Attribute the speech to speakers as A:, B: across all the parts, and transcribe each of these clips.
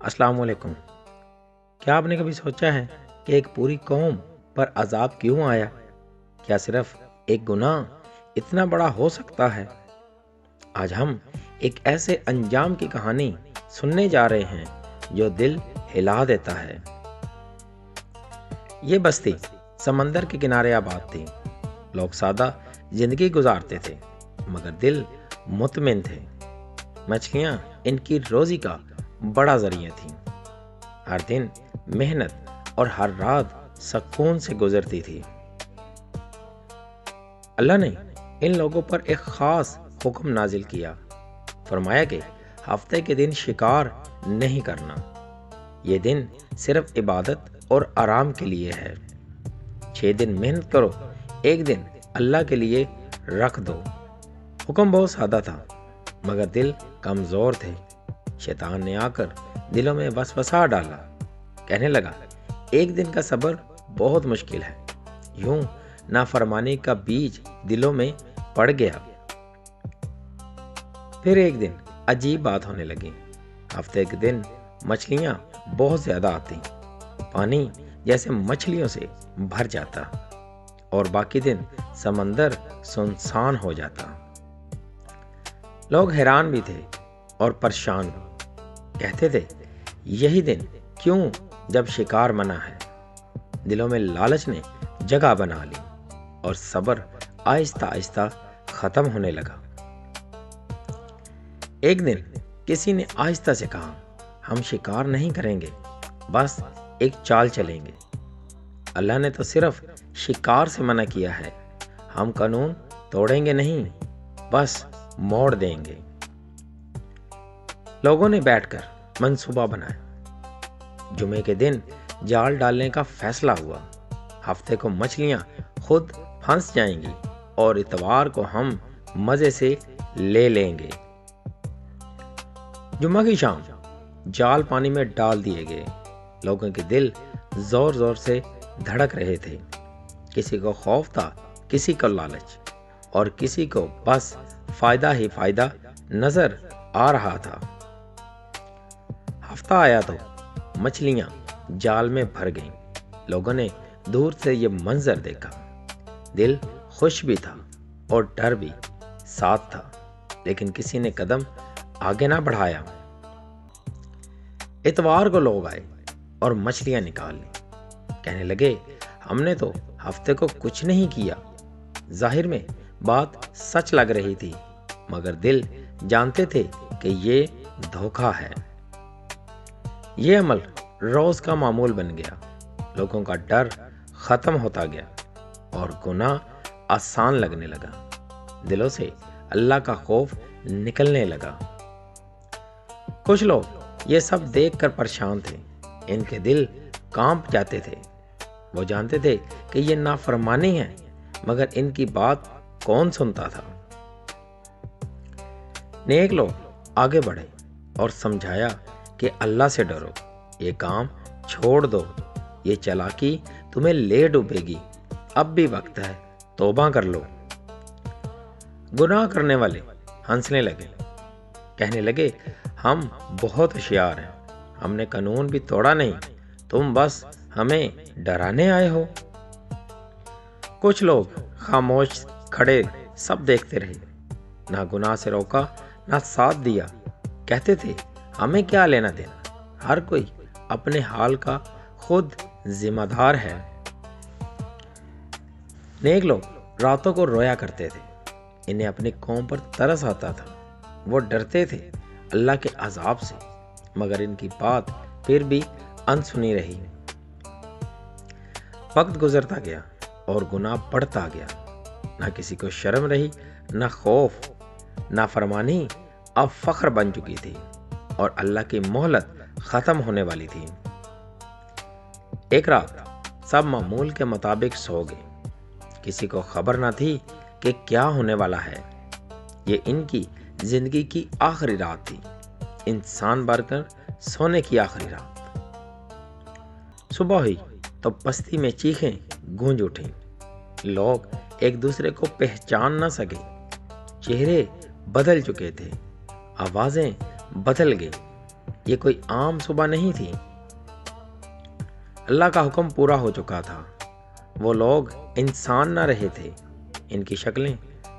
A: السلام علیکم۔ کیا آپ نے کبھی سوچا ہے کہ ایک پوری قوم پر عذاب کیوں آیا؟ کیا صرف ایک گناہ اتنا بڑا ہو سکتا ہے؟ آج ہم ایک ایسے انجام کی کہانی سننے جا رہے ہیں جو دل ہلا دیتا ہے۔ یہ بستی سمندر کے کنارے آباد تھی۔ لوگ سادہ زندگی گزارتے تھے مگر دل مطمئن تھے۔ مچھلیاں ان کی روزی کا بڑا ذریعہ تھیں۔ ہر دن محنت اور ہر رات سکون سے گزرتی تھی۔ اللہ نے ان لوگوں پر ایک خاص حکم نازل کیا۔ فرمایا کہ ہفتے کے دن شکار نہیں کرنا۔ یہ دن صرف عبادت اور آرام کے لیے ہے۔ 6 دن محنت کرو، ایک دن اللہ کے لیے رکھ دو۔ حکم بہت سادہ تھا مگر دل کمزور تھے۔ شیطان نے آ کر دلوں میں وسوسہ ڈالا۔ کہنے لگا، ایک دن کا صبر بہت مشکل ہے۔ یوں نافرمانی کا بیج دلوں میں پڑ گیا۔ پھر ایک دن عجیب بات ہونے لگی۔ ہفتے کے دن مچھلیاں بہت زیادہ آتی، پانی جیسے مچھلیوں سے بھر جاتا، اور باقی دن سمندر سنسان ہو جاتا۔ لوگ حیران بھی تھے اور پریشان بھی۔ کہتے تھے، یہی دن کیوں جب شکار منع ہے؟ دلوں میں لالچ نے جگہ بنا لی اور صبر آہستہ آہستہ ختم ہونے لگا۔ ایک دن کسی نے آہستہ سے کہا، ہم شکار نہیں کریں گے، بس ایک چال چلیں گے۔ اللہ نے تو صرف شکار سے منع کیا ہے، ہم قانون توڑیں گے نہیں، بس موڑ دیں گے۔ لوگوں نے بیٹھ کر منصوبہ بنایا۔ جمعے کے دن جال ڈالنے کا فیصلہ ہوا۔ ہفتے کو مچھلیاں خود پھنس جائیں گی اور اتوار کو ہم مزے سے لے لیں گے۔ جمعہ کی شام جال پانی میں ڈال دیے گئے۔ لوگوں کے دل زور زور سے دھڑک رہے تھے۔ کسی کو خوف تھا، کسی کو لالچ، اور کسی کو بس فائدہ ہی فائدہ نظر آ رہا تھا۔ ہفتہ آیا تو مچھلیاں جال میں بھر گئیں۔ لوگوں نے دور سے یہ منظر دیکھا۔ دل خوش بھی تھا اور ڈر بھی ساتھ تھا، لیکن کسی نے قدم آگے نہ بڑھایا۔ اتوار کو لوگ آئے اور مچھلیاں نکال لی۔ کہنے لگے، ہم نے تو ہفتے کو کچھ نہیں کیا۔ ظاہر میں بات سچ لگ رہی تھی مگر دل جانتے تھے کہ یہ دھوکہ ہے۔ یہ عمل روز کا معمول بن گیا۔ لوگوں کا ڈر ختم ہوتا گیا اور گناہ آسان لگنے لگا۔ دلوں سے اللہ کا خوف نکلنے لگا۔ کچھ لوگ یہ سب دیکھ کر پریشان تھے۔ ان کے دل کانپ جاتے تھے۔ وہ جانتے تھے کہ یہ نافرمانی ہے مگر ان کی بات کون سنتا تھا۔ نیک لوگ آگے بڑھے اور سمجھایا کہ اللہ سے ڈرو، یہ کام چھوڑ دو، یہ چالاکی تمہیں لے ڈوبے گی، اب بھی وقت ہے، توبہ کر لو۔ گناہ کرنے والے ہنسنے لگے۔ کہنے لگے، ہم بہت ہوشیار ہیں، ہم نے قانون بھی توڑا نہیں، تم بس ہمیں ڈرانے آئے ہو۔ کچھ لوگ خاموش کھڑے سب دیکھتے رہے، نہ گناہ سے روکا نہ ساتھ دیا۔ کہتے تھے، ہمیں کیا لینا دینا، ہر کوئی اپنے حال کا خود ذمہ دار ہے۔ نیک لوگ راتوں کو رویا کرتے تھے۔ انہیں اپنی قوم پر ترس آتا تھا۔ وہ ڈرتے تھے اللہ کے عذاب سے مگر ان کی بات پھر بھی انسنی رہی۔ وقت گزرتا گیا اور گناہ بڑھتا گیا۔ نہ کسی کو شرم رہی، نہ خوف، نہ فرمانی اب فخر بن چکی تھی اور اللہ کی مہلت ختم ہونے والی تھی۔ ایک رات سب معمول کے مطابق سو گئے۔ کسی کو خبر نہ تھی کہ کیا ہونے والا ہے۔ یہ ان کی زندگی کی آخری رات تھی، انسان بن کر سونے کی آخری رات۔ صبح ہوئی تو بستی میں چیخیں گونج اٹھیں۔ لوگ ایک دوسرے کو پہچان نہ سکے۔ چہرے بدل چکے تھے، آوازیں بدل گئی۔ یہ کوئی عام صبح نہیں تھی۔ اللہ کا حکم پورا ہو چکا تھا۔ وہ لوگ انسان نہ رہے تھے، ان کی شکلیں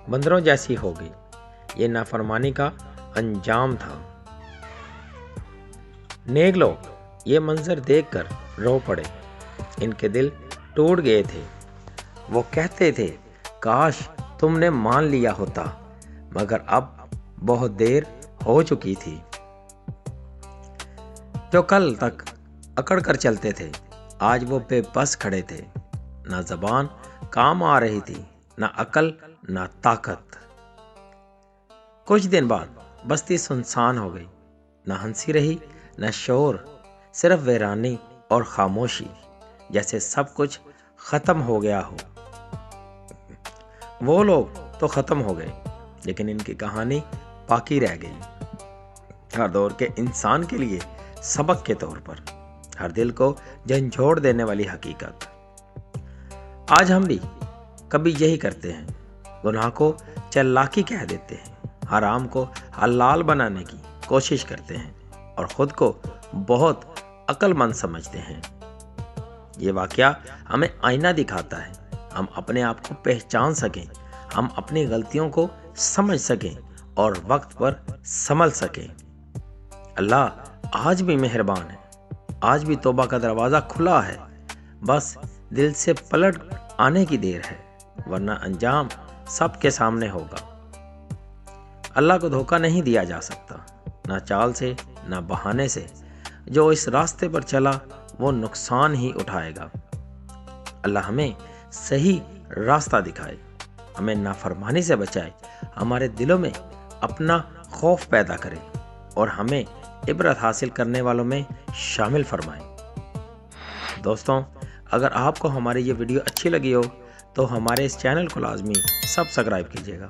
A: بندروں جیسی ہو گئی۔ یہ نافرمانی کا انجام تھا۔ نیک لوگ یہ منظر دیکھ کر رو پڑے، ان کے دل ٹوٹ گئے تھے۔ وہ کہتے تھے کاش تم نے مان لیا ہوتا، مگر اب بہت دیر ہو چکی تھی۔ جو کل تک اکڑ کر چلتے تھے آج وہ بے بس کھڑے تھے۔ نہ زبان کام آ رہی تھی، نہ عقل، نہ طاقت۔ کچھ دن بعد بستی سنسان ہو گئی، نہ ہنسی رہی نہ شور، صرف ویرانی اور خاموشی، جیسے سب کچھ ختم ہو گیا ہو۔ وہ لوگ تو ختم ہو گئے، لیکن ان کی کہانی باقی رہ گئی، ہر دور کے انسان کے لیے سبق کے طور پر، ہر دل کو جھنجھوڑ دینے والی حقیقت۔ آج ہم بھی کبھی یہی کرتے ہیں، گناہ کو چلاکی کہہ دیتے ہیں، حرام کو حلال بنانے کی کوشش کرتے ہیں اور خود کو بہت عقل مند سمجھتے ہیں۔ یہ واقعہ ہمیں آئینہ دکھاتا ہے، ہم اپنے آپ کو پہچان سکیں، ہم اپنی غلطیوں کو سمجھ سکیں اور وقت پر سنبھل سکیں۔ اللہ آج بھی مہربان ہے، آج بھی توبہ کا دروازہ کھلا ہے، بس دل سے پلٹ آنے کی دیر ہے، ورنہ انجام سب کے سامنے ہوگا۔ اللہ کو دھوکہ نہیں دیا جا سکتا، نہ چال سے نہ بہانے سے۔ جو اس راستے پر چلا وہ نقصان ہی اٹھائے گا۔ اللہ ہمیں صحیح راستہ دکھائے، ہمیں نافرمانی سے بچائے، ہمارے دلوں میں اپنا خوف پیدا کرے اور ہمیں عبرت حاصل کرنے والوں میں شامل فرمائے۔ دوستوں، اگر آپ کو ہماری یہ ویڈیو اچھی لگی ہو تو ہمارے اس چینل کو لازمی سبسکرائب کیجیے گا۔